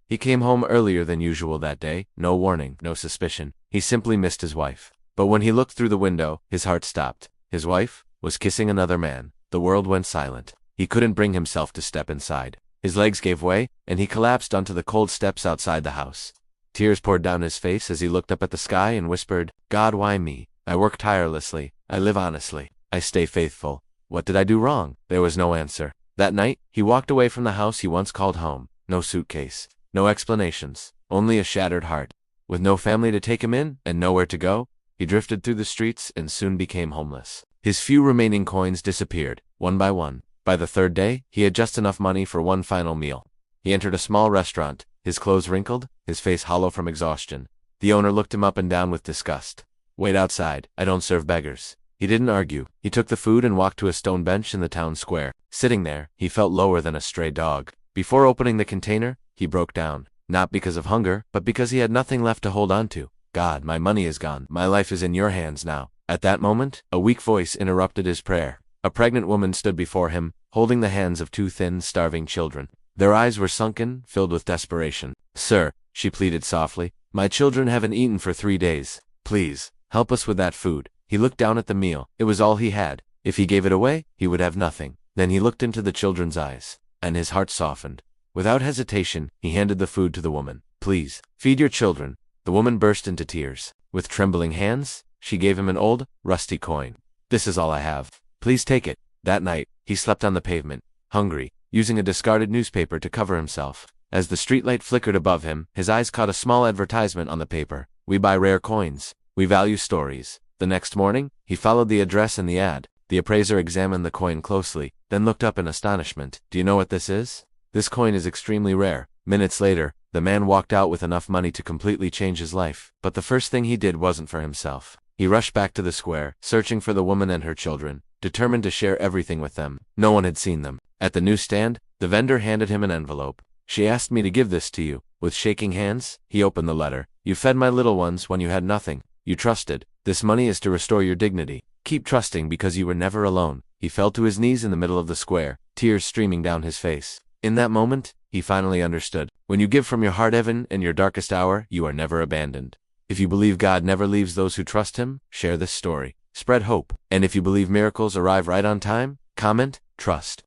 He came home earlier than usual that day, no warning, no suspicion. He simply missed his wife. But when he looked through the window, his heart stopped. His wife was kissing another man. The world went silent. He couldn't bring himself to step inside. His legs gave way, and he collapsed onto the cold steps outside the house. Tears poured down his face as he looked up at the sky and whispered, "God, why me? I work tirelessly. I live honestly. I stay faithful. What did I do wrong?" There was no answer. That night, he walked away from the house he once called home. No suitcase. No explanations. Only a shattered heart. With no family to take him in, and nowhere to go, he drifted through the streets and soon became homeless. His few remaining coins disappeared, one by one. By the third day, he had just enough money for one final meal. He entered a small restaurant, his clothes wrinkled, his face hollow from exhaustion. The owner looked him up and down with disgust. "Wait outside. I don't serve beggars." He didn't argue. He took the food and walked to a stone bench in the town square. Sitting there, he felt lower than a stray dog. Before opening the container, he broke down. Not because of hunger, but because he had nothing left to hold on to. "God, my money is gone. My life is in your hands now." At that moment, a weak voice interrupted his prayer. A pregnant woman stood before him, holding the hands of two thin, starving children. Their eyes were sunken, filled with desperation. "Sir," she pleaded softly, "my children haven't eaten for 3 days. Please, help us with that food." He looked down at the meal. It was all he had. If he gave it away, he would have nothing. Then he looked into the children's eyes, and his heart softened. Without hesitation, he handed the food to the woman. "Please, feed your children." The woman burst into tears. With trembling hands, she gave him an old, rusty coin. "This is all I have. Please take it." That night, he slept on the pavement, hungry, using a discarded newspaper to cover himself. As the streetlight flickered above him, his eyes caught a small advertisement on the paper. "We buy rare coins. We value stories." The next morning, he followed the address in the ad. The appraiser examined the coin closely, then looked up in astonishment. "Do you know what this is? This coin is extremely rare." Minutes later, the man walked out with enough money to completely change his life. But the first thing he did wasn't for himself. He rushed back to the square, searching for the woman and her children, determined to share everything with them. No one had seen them. At the newsstand, the vendor handed him an envelope. "She asked me to give this to you." With shaking hands, he opened the letter. "You fed my little ones when you had nothing. You trusted. This money is to restore your dignity. Keep trusting because you were never alone." He fell to his knees in the middle of the square, tears streaming down his face. In that moment, he finally understood. When you give from your heart even in your darkest hour, you are never abandoned. If you believe God never leaves those who trust him, share this story. Spread hope. And if you believe miracles arrive right on time, comment, trust.